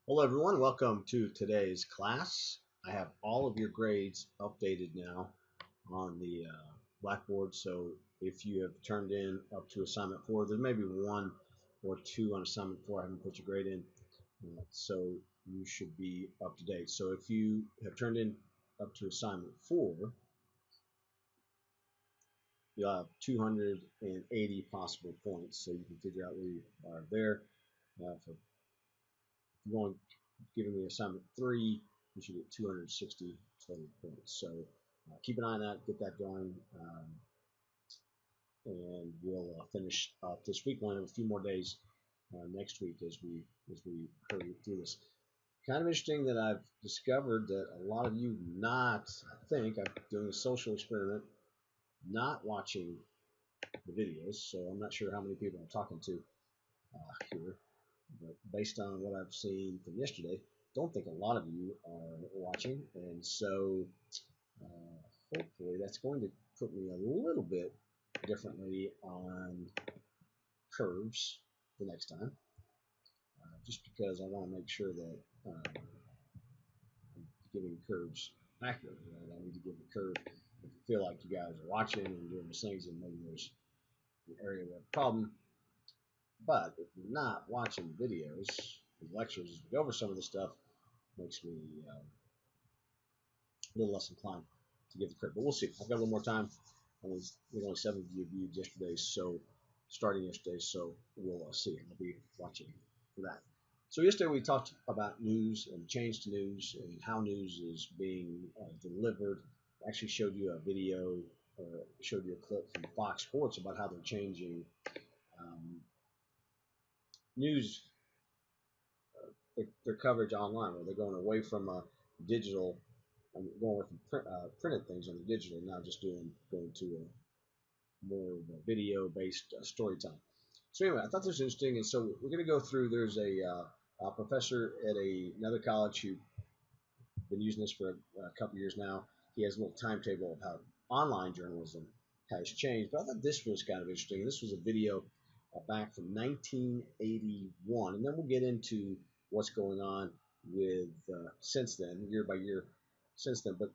Hello, everyone. Welcome to today's class. I have all of your grades updated now on the Blackboard. So if you have turned in up to assignment 4, there may be 1 or 2 on assignment 4. I haven't put your grade in, so you should be up to date. So if you have turned in up to assignment 4, you'll have 280 possible points. So you can figure out where you are there. For going giving me assignment 3, you should get 260 total points. So keep an eye on that, get that going, and we'll finish up this week. We'll have a few more days next week as we hurry through this. Kind of interesting that I've discovered that a lot of you not, I think, I'm doing a social experiment, not watching the videos. So I'm not sure how many people I'm talking to here. But based on what I've seen from yesterday, don't think a lot of you are watching, and so hopefully that's going to put me a little bit differently on curves the next time, just because I want to make sure that I'm giving curves accurately. Right? I need to give the curve. If you feel like you guys are watching and doing these things, and maybe there's an area of a problem. But if you're not watching videos, the lectures, as we go over some of this stuff, makes me a little less inclined to give the credit. But we'll see. I've got a little more time. There's only 7 of you viewed yesterday, so starting yesterday, so we'll see. I'll be watching for that. So yesterday we talked about news and change to news and how news is being delivered. I actually showed you a video, or showed you a clip from Fox Sports about how they're changing news, their coverage online, where they're going away from digital. I'm going away from printed things on the digital, now just going to a more video-based storytelling. So anyway, I thought this was interesting, and so we're going to go through. There's a professor at another college who's been using this for a couple years now. He has a little timetable of how online journalism has changed. But I thought this was kind of interesting. This was a video back from 1981, and then we'll get into what's going on with since then, year by year since then. But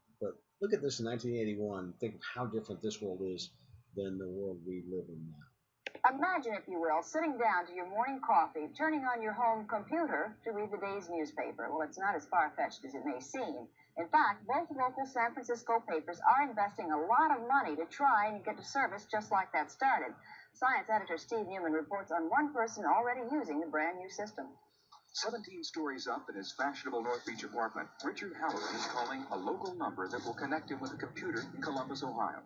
look at this in 1981. Think of how different this world is than the world we live in now. Imagine, if you will, sitting down to your morning coffee, turning on your home computer to read the day's newspaper. Well, it's not as far-fetched as it may seem. In fact, both local San Francisco papers are investing a lot of money to try and get a service just like that started. Science editor Steve Newman reports on one person already using the brand new system. 17 stories up in his fashionable North Beach apartment, Richard Halloran is calling a local number that will connect him with a computer in Columbus, Ohio.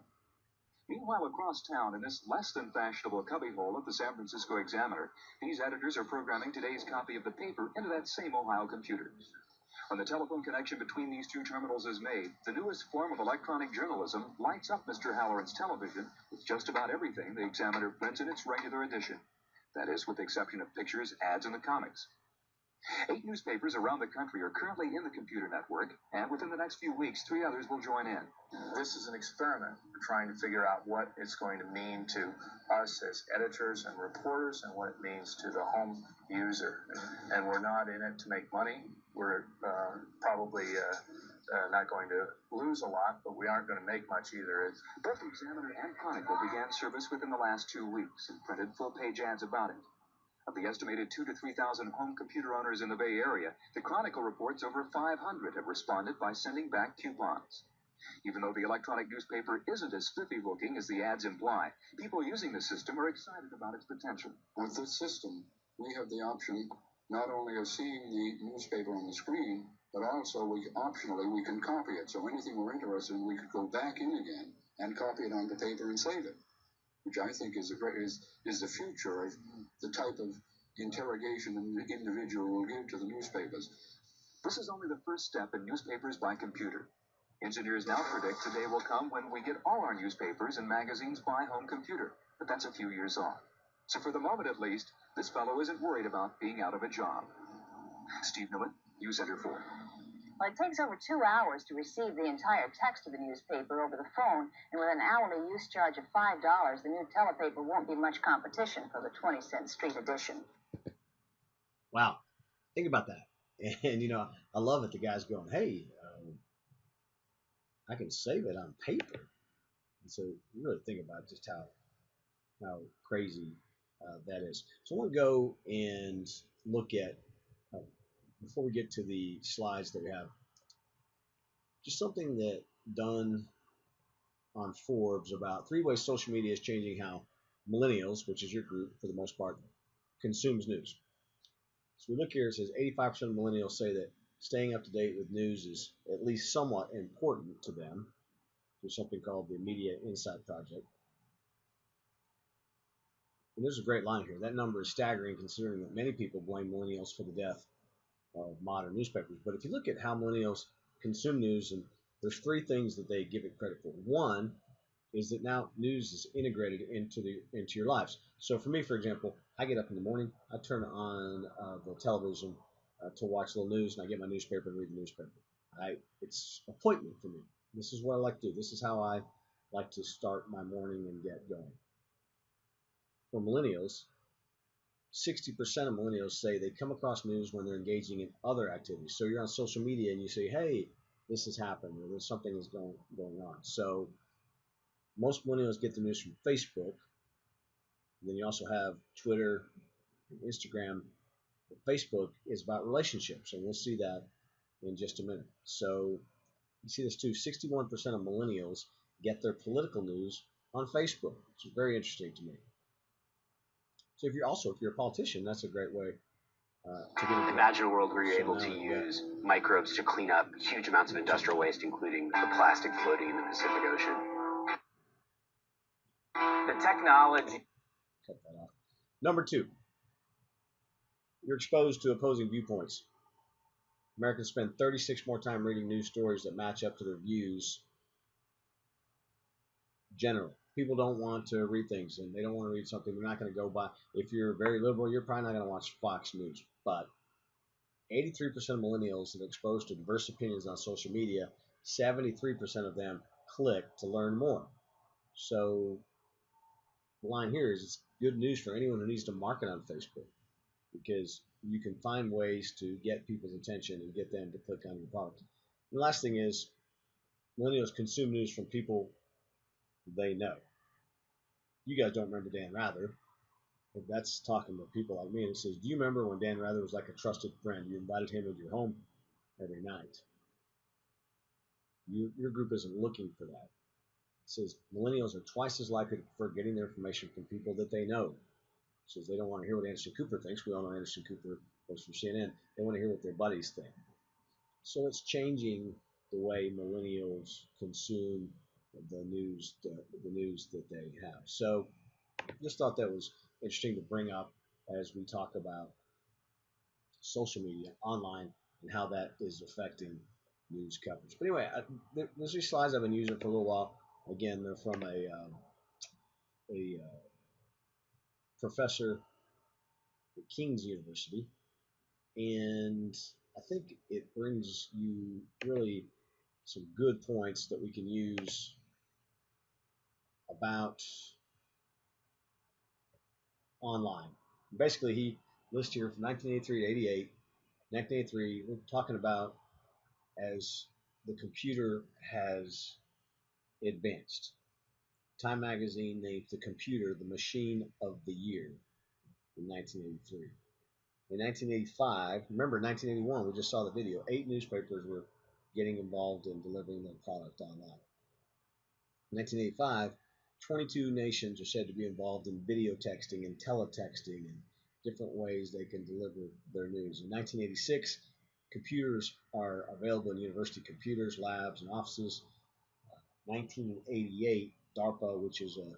Meanwhile, across town, in this less than fashionable cubbyhole of the San Francisco Examiner, these editors are programming today's copy of the paper into that same Ohio computer. When the telephone connection between these two terminals is made, the newest form of electronic journalism lights up Mr. Halloran's television with just about everything the Examiner prints in its regular edition. That is, with the exception of pictures, ads, and the comics. 8 newspapers around the country are currently in the computer network, and within the next few weeks, 3 others will join in. This is an experiment. We're trying to figure out what it's going to mean to us as editors and reporters, and what it means to the home user. And we're not in it to make money. We're probably not going to lose a lot, but we aren't going to make much either. Both the Examiner and Chronicle began service within the last 2 weeks and printed full-page ads about it. Of the estimated 2,000 to 3,000 home computer owners in the Bay Area, the Chronicle reports over 500 have responded by sending back coupons. Even though the electronic newspaper isn't as spiffy-looking as the ads imply, people using the system are excited about its potential. With this system, we have the option not only of seeing the newspaper on the screen, but also optionally we can copy it. So anything we're interested in, we could go back in again and copy it onto paper and save it, which I think is the future of the type of interrogation an individual will give to the newspapers. This is only the first step in newspapers by computer. Engineers now predict the day will come when we get all our newspapers and magazines by home computer, but that's a few years off. So for the moment at least, this fellow isn't worried about being out of a job. Steve Newman, News Center 4. Well, it takes over 2 hours to receive the entire text of the newspaper over the phone, and with an hourly use charge of $5, the new telepaper won't be much competition for the 20-cent street edition. Wow, think about that. And I love it. The guy's going, hey, I can save it on paper. And so you really think about just how crazy that is. So I want to go and look at, before we get to the slides that we have, just something that done on Forbes about 3 ways social media is changing how millennials, which is your group for the most part, consumes news. So we look here, it says 85% of millennials say that staying up to date with news is at least somewhat important to them. There's something called the Media Insight Project. And there's a great line here. That number is staggering considering that many people blame millennials for the death of modern newspapers. But if you look at how millennials consume news, and there's 3 things that they give it credit for. One is that now news is integrated into your lives. So for me, for example, I get up in the morning, I turn on the television to watch a little news, and I get my newspaper and read the newspaper. It's appointment for me. This is what I like to do. This is how I like to start my morning and get going. For millennials, 60% of millennials say they come across news when they're engaging in other activities. So you're on social media and you say, hey, this has happened, or there's something is going on. So most millennials get the news from Facebook. And then you also have Twitter and Instagram. But Facebook is about relationships, and we'll see that in just a minute. So you see this too. 61% of millennials get their political news on Facebook, which is very interesting to me. So if you're a politician, that's a great way to get. Imagine a world where you're able to use microbes to clean up huge amounts of industrial waste, including the plastic floating in the Pacific Ocean. The technology. Cut that off. Number 2, you're exposed to opposing viewpoints. Americans spend 36 more time reading news stories that match up to their views. Generally, people don't want to read things, and they don't want to read something they're not going to go by. If you're very liberal, you're probably not going to watch Fox News. But 83% of millennials that are exposed to diverse opinions on social media, 73% of them click to learn more. So the line here is it's good news for anyone who needs to market on Facebook, because you can find ways to get people's attention and get them to click on your product. And the last thing is millennials consume news from people they know. You guys don't remember Dan Rather, but that's talking to people like me. And it says, do you remember when Dan Rather was like a trusted friend? You invited him into your home every night. Your group isn't looking for that. It says millennials are twice as likely to prefer getting their information from people that they know. It says they don't want to hear what Anderson Cooper thinks. We all know Anderson Cooper works for CNN. They want to hear what their buddies think. So it's changing the way millennials consume the news that they have. So just thought that was interesting to bring up as we talk about social media, online, and how that is affecting news coverage. But anyway, there's these slides I've been using for a little while. Again, they're from a professor at King's University, and I think it brings you really some good points that we can use about online. Basically, he lists here from 1983 to 88. 1983, we're talking about as the computer has advanced. Time magazine named the computer the machine of the year in 1983. In 1985, remember 1981, we just saw the video, 8 newspapers were getting involved in delivering their product online. In 1985, 22 nations are said to be involved in video texting and teletexting and different ways they can deliver their news. In 1986, computers are available in university computers, labs, and offices. 1988, DARPA, which is a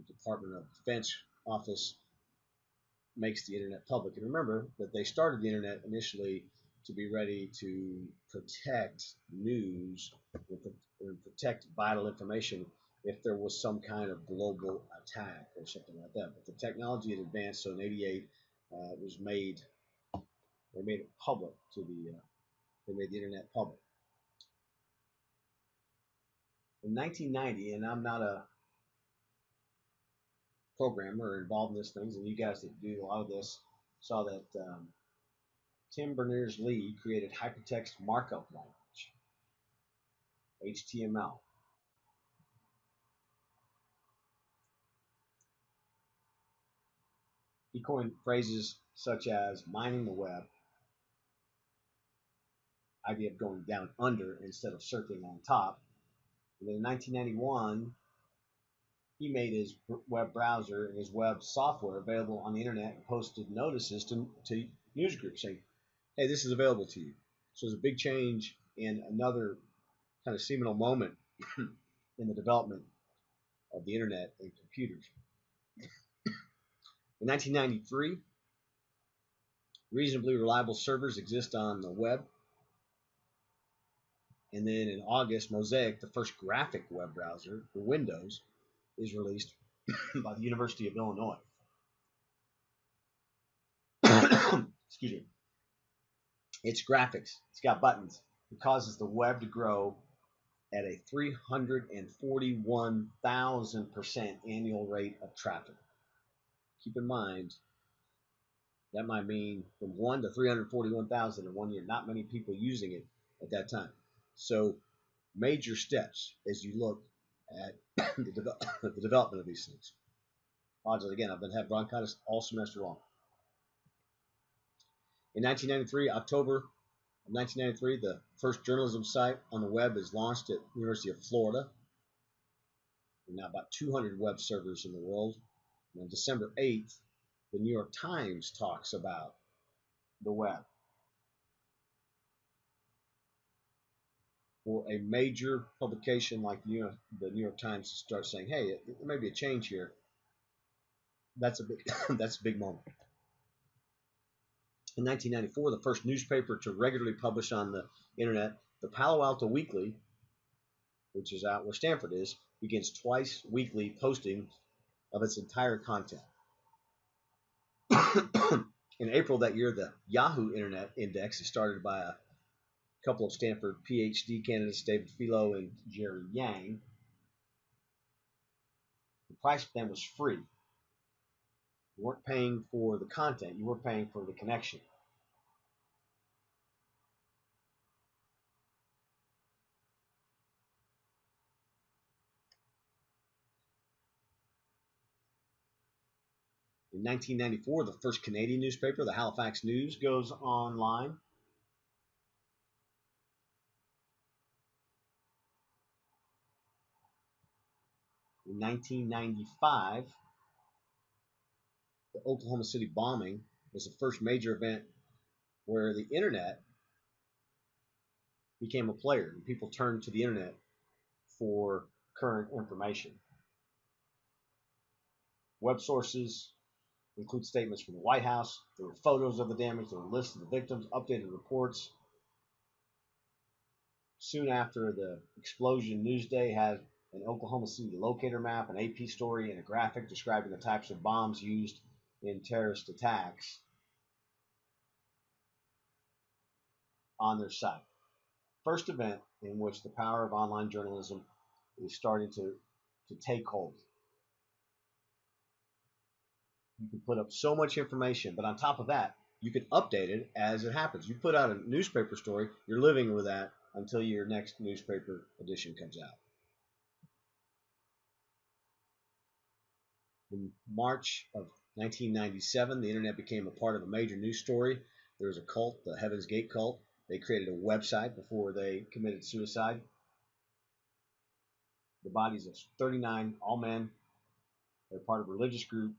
Department of Defense office, makes the internet public. And remember that they started the internet initially to be ready to protect news and protect vital information if there was some kind of global attack or something like that. But the technology had advanced, so in '88 it was made. They made it public they made the internet public. In 1990, and I'm not a programmer or involved in these things, and you guys that do a lot of this saw that Tim Berners-Lee created hypertext markup language, HTML. He coined phrases such as mining the web, idea of going down under instead of surfing on top. And then in 1991, he made his web browser and his web software available on the internet and posted notices to news groups saying, hey, this is available to you. So it's a big change and another kind of seminal moment in the development of the internet and computers. In 1993, reasonably reliable servers exist on the web. And then in August, Mosaic, the first graphic web browser for Windows, is released by the University of Illinois. Excuse me. It's graphics. It's got buttons. It causes the web to grow at a 341,000% annual rate of traffic. Keep in mind, that might mean from 1 to 341,000 in 1 year. Not many people using it at that time. So major steps as you look at the development of these things. Apologize again, I've been having bronchitis all semester long. In 1993, October of 1993, the first journalism site on the web is launched at the University of Florida. There are now about 200 web servers in the world. And on December 8th, the New York Times talks about the web. For a major publication like the New York Times to start saying, hey, there may be a change here, that's a big, that's a big moment. In 1994, the first newspaper to regularly publish on the internet, the Palo Alto Weekly, which is out where Stanford is, begins twice weekly posting of its entire content. In April that year, the Yahoo Internet Index is started by a couple of Stanford PhD candidates, David Filo and Jerry Yang. The price then was free. You weren't paying for the content, you were paying for the connection. In 1994, the first Canadian newspaper, the Halifax News, goes online. In 1995, the Oklahoma City bombing was the first major event where the internet became a player and people turned to the internet for current information. Web sources include statements from the White House. There were photos of the damage. There were lists of the victims, updated reports. Soon after the explosion, Newsday had an Oklahoma City locator map, an AP story, and a graphic describing the types of bombs used in terrorist attacks on their site. First event in which the power of online journalism is starting to take hold. You can put up so much information, but on top of that, you can update it as it happens. You put out a newspaper story, you're living with that until your next newspaper edition comes out. In March of 1997, the internet became a part of a major news story. There was a cult, the Heaven's Gate cult. They created a website before they committed suicide. The bodies of 39, all men. They're part of a religious group.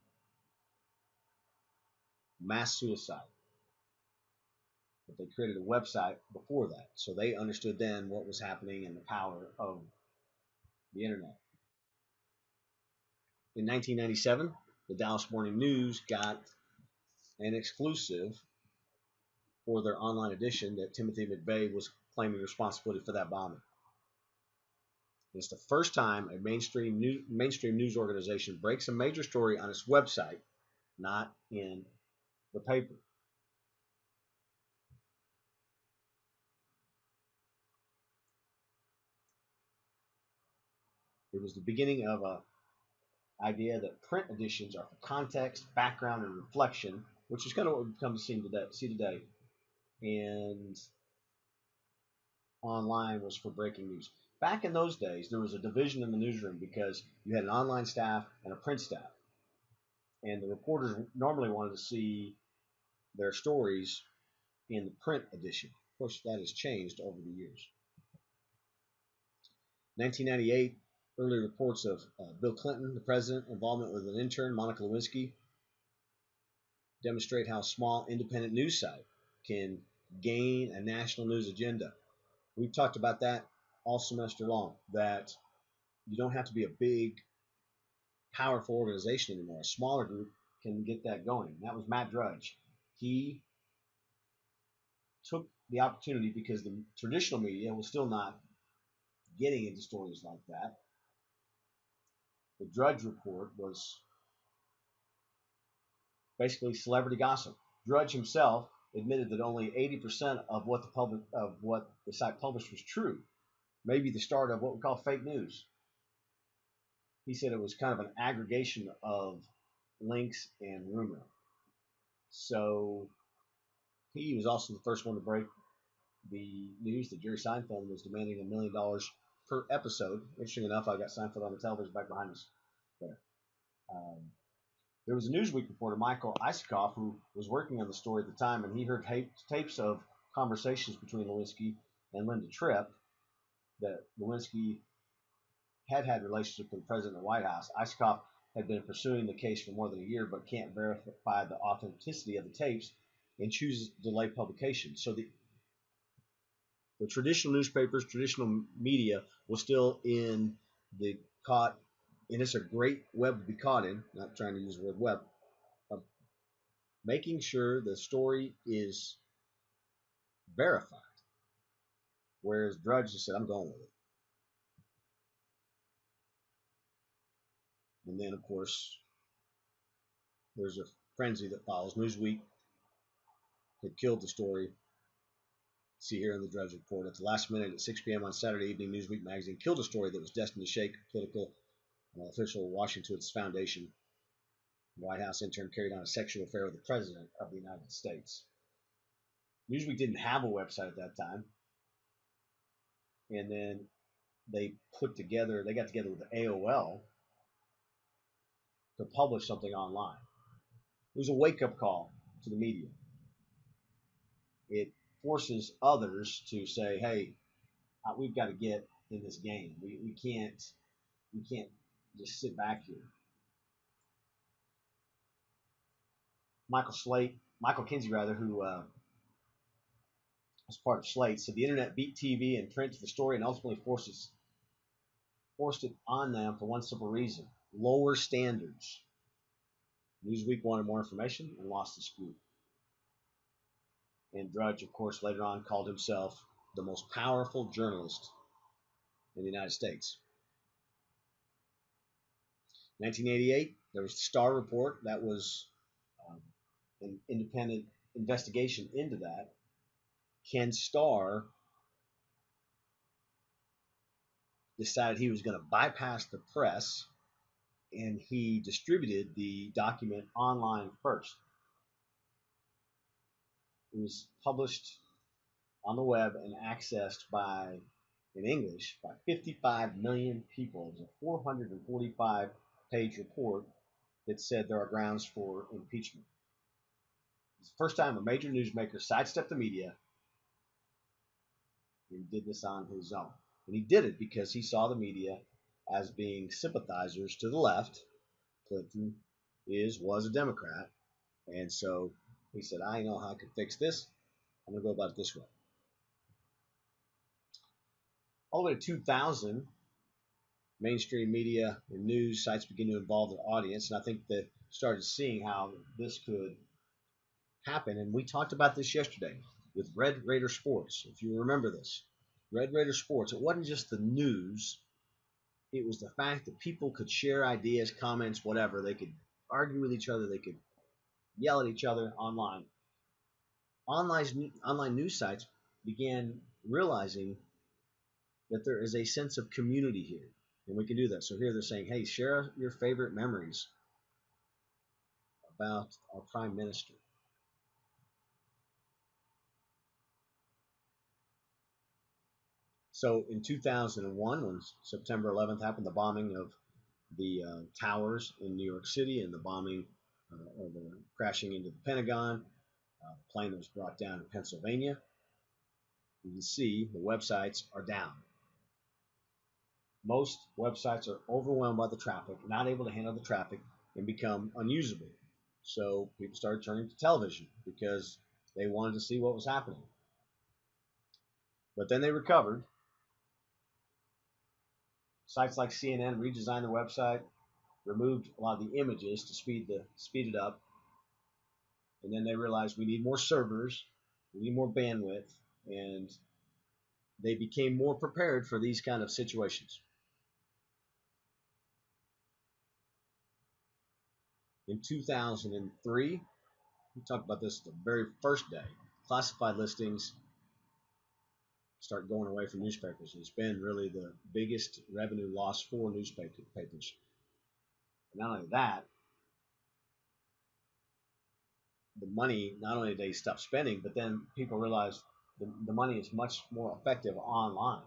Mass suicide. But they created a website before that. So they understood then what was happening and the power of the internet. In 1997, the Dallas Morning News got an exclusive for their online edition that Timothy McVeigh was claiming responsibility for that bombing. It's the first time a mainstream news organization breaks a major story on its website, not in the paper. It was the beginning of an idea that print editions are for context, background, and reflection, which is kind of what we've come to see today. and online was for breaking news. Back in those days, there was a division in the newsroom because you had an online staff and a print staff. And the reporters normally wanted to see their stories in the print edition. Of course, that has changed over the years. 1998, early reports of Bill Clinton, the president, involvement with an intern, Monica Lewinsky, demonstrate how a small independent news site can gain a national news agenda. We've talked about that all semester long, that you don't have to be a big, powerful organization anymore. A smaller group can get that going. That was Matt Drudge. He took the opportunity because the traditional media was still not getting into stories like that. The Drudge Report was basically celebrity gossip. Drudge himself admitted that only 80% of what the site published was true. Maybe the start of what we call fake news. He said it was kind of an aggregation of links and rumor. So he was also the first one to break the news that Jerry Seinfeld was demanding $1 million per episode. Interesting enough, I've got Seinfeld on the television back behind us there. There was a Newsweek reporter, Michael Isikoff, who was working on the story at the time, and he heard tapes of conversations between Lewinsky and Linda Tripp that Lewinsky had relationship with the president of the White House. Isikoff had been pursuing the case for more than a year, but can't verify the authenticity of the tapes and chooses to delay publication. So the traditional newspapers, traditional media was still in the caught, and it's a great web to be caught in, not trying to use the word web, making sure the story is verified. Whereas Drudge just said, I'm going with it. And then, of course, there's a frenzy that follows. Newsweek had killed the story. See here in the Drudge Report. At the last minute at 6 p.m. on Saturday evening, Newsweek magazine killed a story that was destined to shake political official Washington's foundation. The White House intern carried on a sexual affair with the President of the United States. Newsweek didn't have a website at that time. And then they got together with the AOL to publish something online. It was a wake-up call to the media. It forces others to say, hey, we've got to get in this game. We can't just sit back here. Michael Kinsey, who was part of Slate, said the internet beat TV and print to the story and ultimately forced it on them for one simple reason: lower standards. Newsweek wanted more information and lost the scoop. And Drudge, of course, later on called himself the most powerful journalist in the United States. 1988, there was the Starr Report. That was an independent investigation into that. Ken Starr decided he was going to bypass the press, and he distributed the document online first. It was published on the web and accessed in English by 55 million people. It was a 445-page report that said there are grounds for impeachment. It's the first time a major newsmaker sidestepped the media and did this on his own. And he did it because he saw the media as being sympathizers to the left. Clinton was a Democrat. And so he said, I know how I can fix this. I'm going to go about it this way. All the way to 2000, mainstream media and news sites began to involve their audience. And I think they started seeing how this could happen. And we talked about this yesterday with Red Raider Sports. If you remember this, Red Raider Sports, it wasn't just the news. It was the fact that people could share ideas, comments, whatever. They could argue with each other. They could yell at each other online. Online news sites began realizing that there is a sense of community here, and we can do that. So here they're saying, hey, share your favorite memories about our prime minister. So in 2001, when September 11th happened, the bombing of the towers in New York City and the bombing or the crashing into the Pentagon, the plane that was brought down in Pennsylvania, you can see the websites are down. Most websites are overwhelmed by the traffic, not able to handle the traffic, and become unusable. So people started turning to television because they wanted to see what was happening. But then they recovered. Sites like CNN redesigned their website, removed a lot of the images to speed it up, and then they realized we need more servers, we need more bandwidth, and they became more prepared for these kind of situations. In 2003, we talked about this the very first day, classified listings start going away from newspapers. It's been really the biggest revenue loss for newspapers. Not only that, the money, not only did they stop spending, but then people realized the money is much more effective online.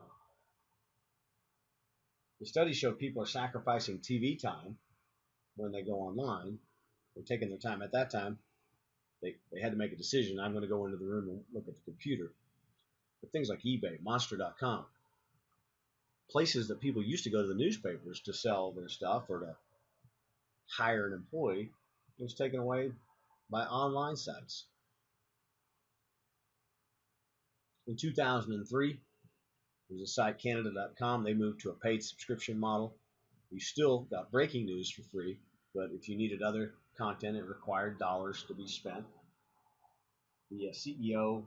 The studies show people are sacrificing TV time when they go online. They're taking their time. At that time, they had to make a decision. I'm going to go into the room and look at the computer. But things like eBay, Monster.com, places that people used to go to the newspapers to sell their stuff or to hire an employee, was taken away by online sites. In 2003, there's a site, Canada.com. They moved to a paid subscription model. You still got breaking news for free, but if you needed other content, it required dollars to be spent. The CEO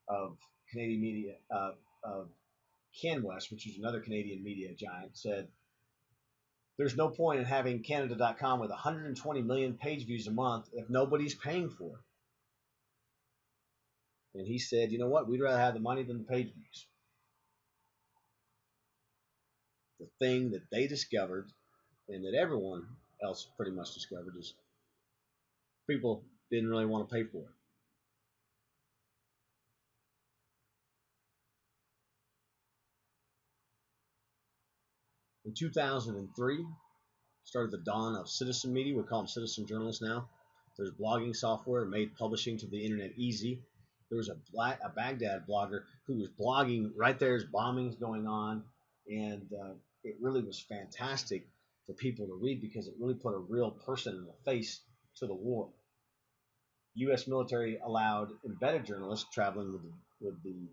of Canadian media, of CanWest, which is another Canadian media giant, said, "There's no point in having Canada.com with 120 million page views a month if nobody's paying for it." And he said, "You know what? We'd rather have the money than the page views." The thing that they discovered, and that everyone else pretty much discovered, is people didn't really want to pay for it. In 2003, started the dawn of citizen media. We call them citizen journalists now. There's blogging software made publishing to the internet easy. There was a Baghdad blogger who was blogging right there as bombings going on, and it really was fantastic for people to read because it really put a real person in the face to the war. U.S. military allowed embedded journalists traveling with the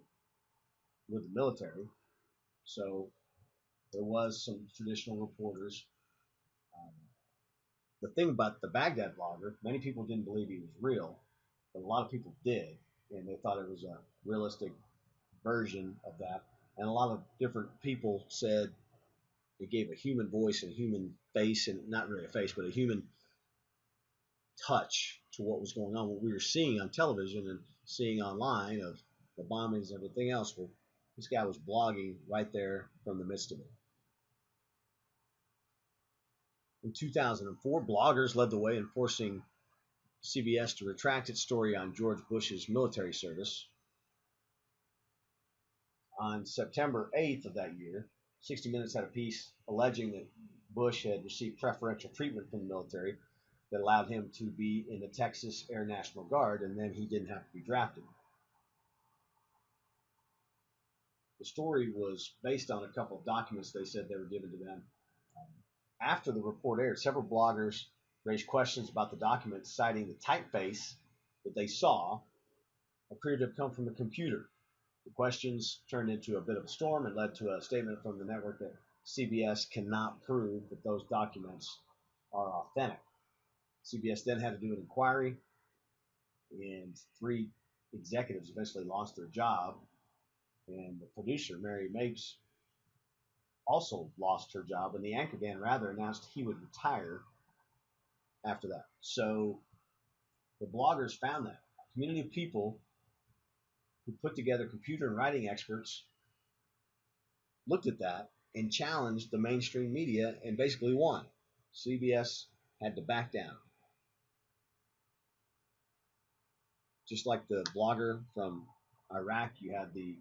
military, so there was some traditional reporters. The thing about the Baghdad blogger, many people didn't believe he was real, but a lot of people did, and they thought it was a realistic version of that. And a lot of different people said it gave a human voice and a human face, and not really a face, but a human touch to what was going on, what we were seeing on television and seeing online of the bombings and everything else. Well, this guy was blogging right there from the midst of it. In 2004, bloggers led the way in forcing CBS to retract its story on George Bush's military service. On September 8th of that year, 60 Minutes had a piece alleging that Bush had received preferential treatment from the military that allowed him to be in the Texas Air National Guard, and then he didn't have to be drafted. The story was based on a couple of documents they said they were given to them. After the report aired, several bloggers raised questions about the documents, citing the typeface that they saw appeared to have come from a computer. The questions turned into a bit of a storm and led to a statement from the network that CBS cannot prove that those documents are authentic. CBS then had to do an inquiry, and 3 executives eventually lost their job, and the producer, Mary Mapes, also lost her job, and the anchor, Dan Rather, announced he would retire after that. So the bloggers found that a community of people who put together computer and writing experts looked at that and challenged the mainstream media and basically won. CBS had to back down. Just like the blogger from Iraq, you had the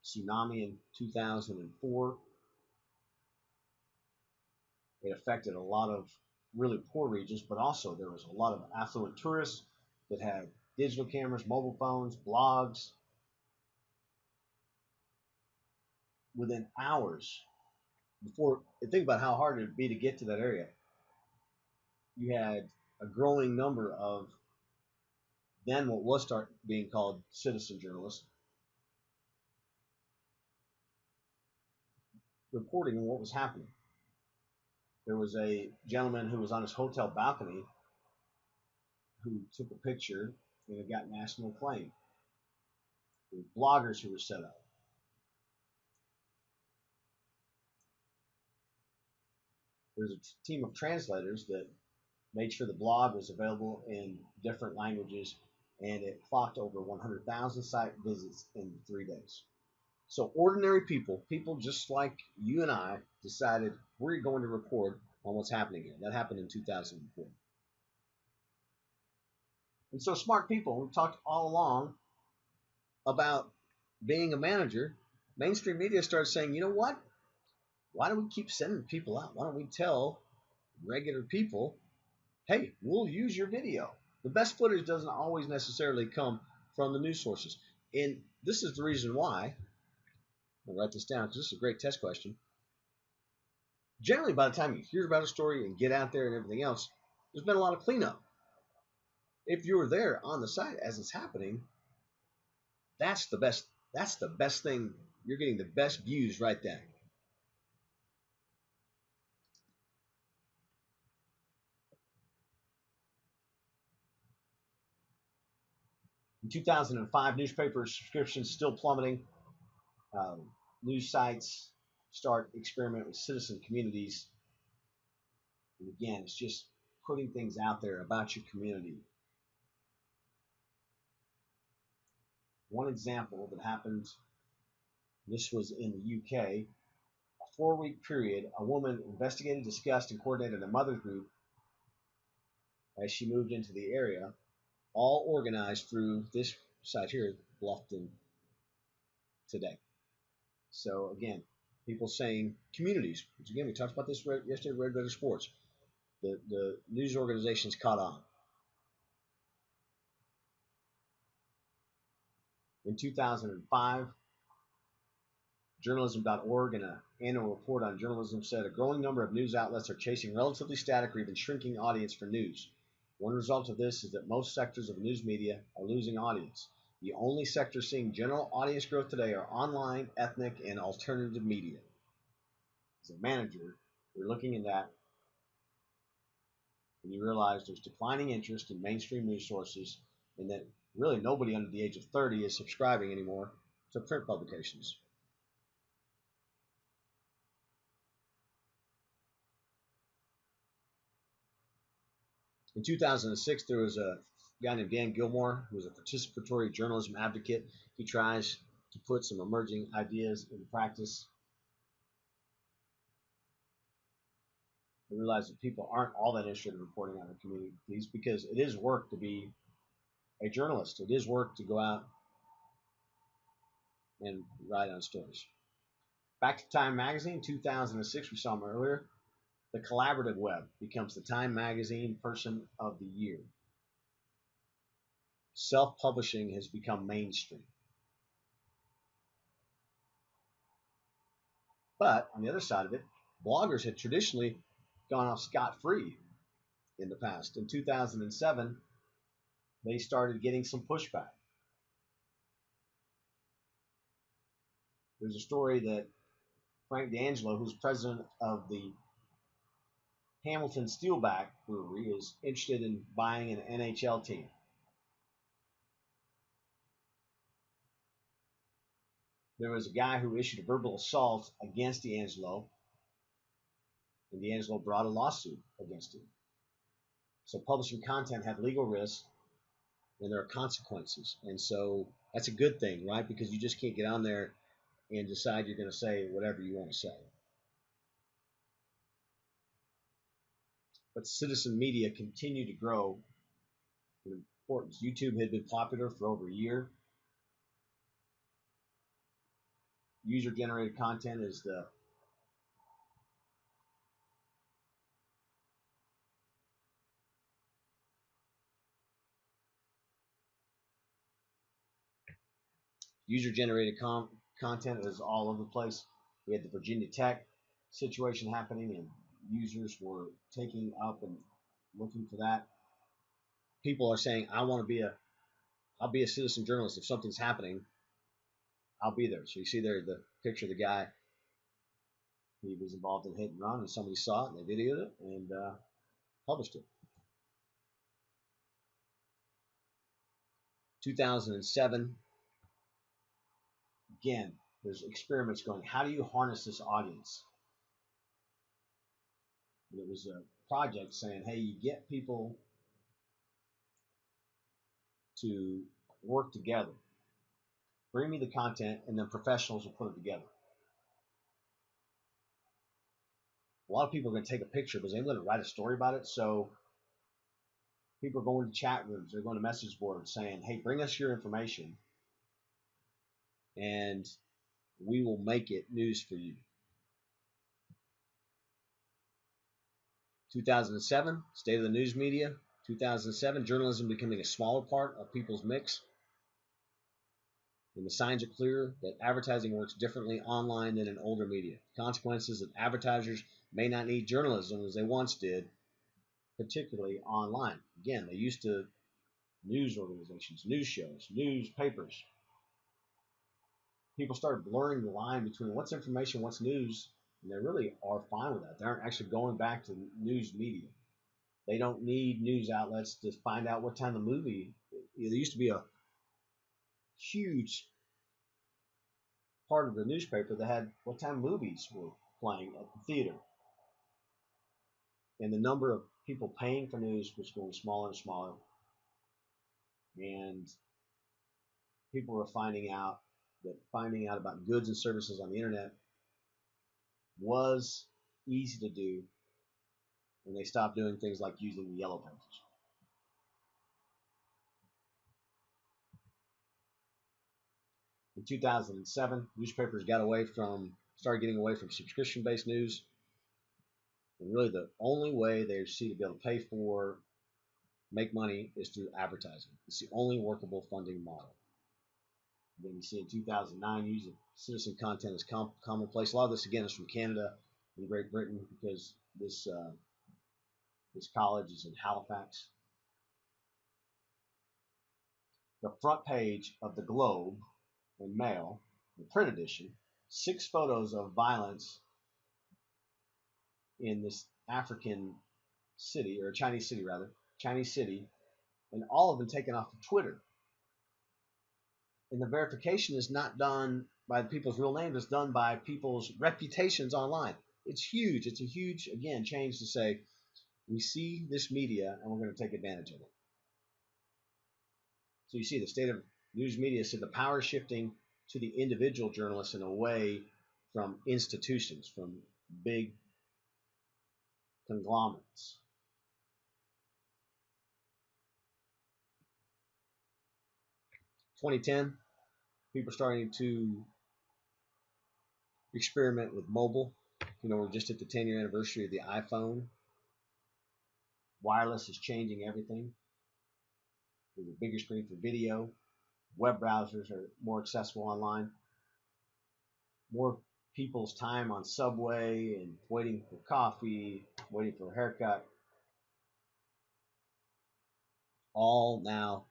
tsunami in 2004. It affected a lot of really poor regions, but also there was a lot of affluent tourists that had digital cameras, mobile phones, blogs. Within hours, before, think about how hard it would be to get to that area. You had a growing number of then what was start being called citizen journalists reporting on what was happening. There was a gentleman who was on his hotel balcony who took a picture and it got national acclaim. There were bloggers who were set up. There was a team of translators that made sure the blog was available in different languages, and it clocked over 100,000 site visits in 3 days. So ordinary people, people just like you and I, decided we're going to report on what's happening here. That happened in 2004. And so smart people, we've talked all along about being a manager. Mainstream media started saying, you know what? Why do we keep sending people out? Why don't we tell regular people, hey, we'll use your video. The best footage doesn't always necessarily come from the news sources. And this is the reason why, I'll write this down because this is a great test question. Generally, by the time you hear about a story and get out there and everything else, there's been a lot of cleanup. If you're there on the site as it's happening, that's the best thing. You're getting the best views right then. In 2005, newspaper subscriptions still plummeting. News sites start experimenting with citizen communities. And again, it's just putting things out there about your community. One example that happened, this was in the UK, a 4-week period, a woman investigated, discussed, and coordinated a mother group as she moved into the area, all organized through this site here, Bluffton Today. So again, people saying communities, which again, we talked about this yesterday, Red Letter Sports. The news organizations caught on. In 2005, journalism.org, in an annual report on journalism, said a growing number of news outlets are chasing relatively static or even shrinking audience for news. One result of this is that most sectors of news media are losing audience. The only sectors seeing general audience growth today are online, ethnic, and alternative media. As a manager, you're looking at that and you realize there's declining interest in mainstream news sources and that really nobody under the age of 30 is subscribing anymore to print publications. In 2006, there was a guy named Dan Gilmore who was a participatory journalism advocate. He tries to put some emerging ideas into practice. I realize that people aren't all that interested in reporting on their communities because it is work to be a journalist. It is work to go out and write on stories. Back to Time Magazine, 2006, we saw them earlier. The collaborative web becomes the Time Magazine Person of the Year. Self-publishing has become mainstream. But on the other side of it, bloggers had traditionally gone off scot-free in the past. In 2007, they started getting some pushback. There's a story that Frank D'Angelo, who's president of the Hamilton Steelback Brewery, is interested in buying an NHL team. There was a guy who issued a verbal assault against D'Angelo, and D'Angelo brought a lawsuit against him. So publishing content had legal risks, and there are consequences. And so that's a good thing, right? Because you just can't get on there and decide you're going to say whatever you want to say. But citizen media continued to grow in importance. YouTube had been popular for over a year. user-generated content is the content is all over the place. We had the Virginia Tech situation happening, and users were taking up and looking for that. People are saying, I'll be a citizen journalist. If something's happening, I'll be there. So you see there the picture of the guy. He was involved in hit and run, and somebody saw it, and they videoed it and published it. 2007, again, there's experiments going. How do you harness this audience? And it was a project saying, hey, you get people to work together. Bring me the content, and then professionals will put it together. A lot of people are going to take a picture because they're going to write a story about it. So people are going to chat rooms. They're going to message boards saying, hey, bring us your information, and we will make it news for you. 2007, state of the news media. 2007, journalism becoming a smaller part of people's mix. And the signs are clear that advertising works differently online than in older media. Consequences that advertisers may not need journalism as they once did, particularly online. Again, they used to news organizations, news shows, newspapers. People started blurring the line between what's information, what's news, and they really are fine with that. They aren't actually going back to news media. They don't need news outlets to find out what time the movie. There used to be a huge part of the newspaper that had what time movies were playing at the theater. And the number of people paying for news was going smaller and smaller. And people were finding out about goods and services on the internet was easy to do, and they stopped doing things like using the yellow pages. In 2007, newspapers started getting away from subscription-based news, and really the only way they see to be able to make money is through advertising. It's the only workable funding model. And then you see in 2009, use of citizen content is commonplace. A lot of this, again, is from Canada and Great Britain because this college is in Halifax. The front page of the Globe and Mail, the print edition, 6 photos of violence in this African city, or Chinese city, and all of them taken off of Twitter. And the verification is not done by people's real names, it's done by people's reputations online. It's huge. It's a huge, again, change to say, we see this media and we're going to take advantage of it. So you see the state of news media said the power is shifting to the individual journalists and away from institutions, from big conglomerates. In 2010, people are starting to experiment with mobile. We're just at the 10-year anniversary of the iPhone. Wireless is changing everything. There's a bigger screen for video. Web browsers are more accessible online. More people's time on subway and waiting for coffee, waiting for a haircut. All now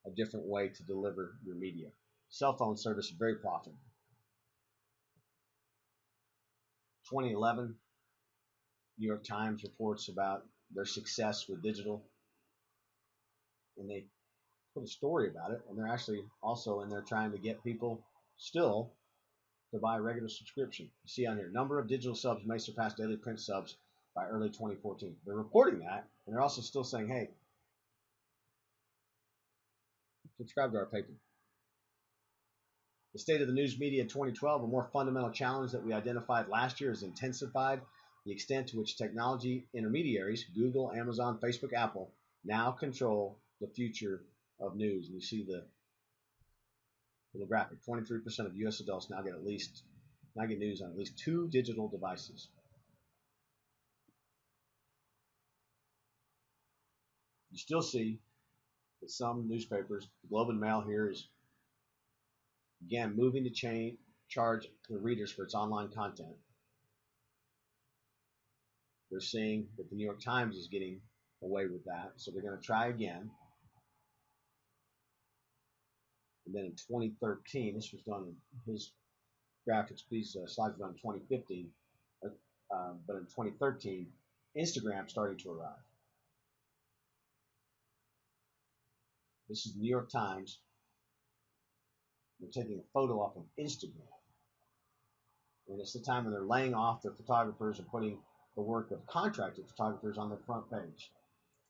a different way to deliver your media. Cell phone service is very profitable. 2011, New York Times reports about their success with digital, and they put a story about it, and they're actually also in there trying to get people still to buy a regular subscription. You see on here, number of digital subs may surpass daily print subs by early 2014. They're reporting that, and they're also still saying, hey, subscribe to our paper. The state of the news media in 2012, a more fundamental challenge that we identified last year, has intensified the extent to which technology intermediaries, Google, Amazon, Facebook, Apple, now control the future of news. And you see the Little graphic: 23% of U.S. adults now get news on at least 2 digital devices. You still see that some newspapers, the Globe and Mail here is again moving to charge the readers for its online content. They're seeing that the New York Times is getting away with that, so they're going to try again. And then in 2013, this was done in his graphics, these slides were done in 2015, but in 2013, Instagram starting to arrive. This is the New York Times. They're taking a photo off of Instagram. And it's the time when they're laying off their photographers and putting the work of contracted photographers on the front page.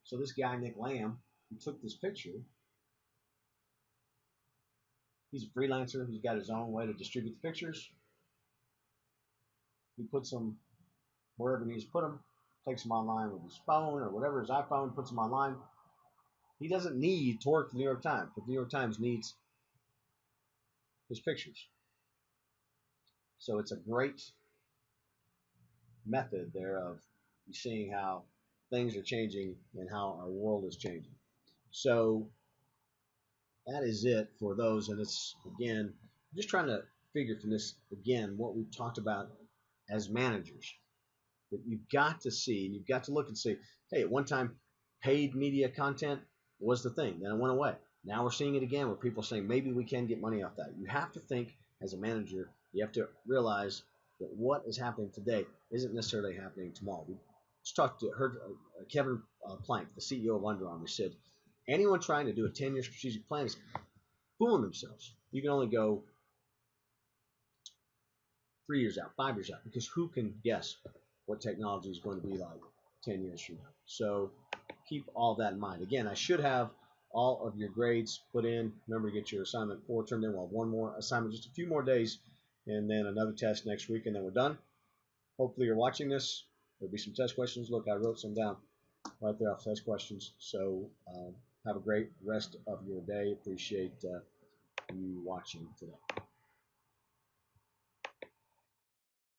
So this guy, Nick Lamb, who took this picture, he's a freelancer. He's got his own way to distribute the pictures. He puts them wherever he needs to put them, takes them online with his phone or whatever, his iPhone, puts them online. He doesn't need to work for the New York Times, but the New York Times needs his pictures. So it's a great method there of seeing how things are changing and how our world is changing. So that is it for those, and it's again just trying to figure from this again what we've talked about as managers, that you've got to see, you've got to look and say, hey, at one time paid media content was the thing, then it went away. Now we're seeing it again where people are saying maybe we can get money off that. You have to think as a manager, you have to realize that what is happening today isn't necessarily happening tomorrow. We just heard Kevin Plank, the CEO of Under Armour, said anyone trying to do a 10-year strategic plan is fooling themselves. You can only go 3 years out, 5 years out, because who can guess what technology is going to be like 10 years from now? So keep all that in mind. Again, I should have all of your grades put in. Remember to get your assignment 4 turned in. We'll have one more assignment, just a few more days, and then another test next week, and then we're done. Hopefully you're watching this. There'll be some test questions. Look, I wrote some down right there off test questions. So have a great rest of your day. Appreciate you watching today.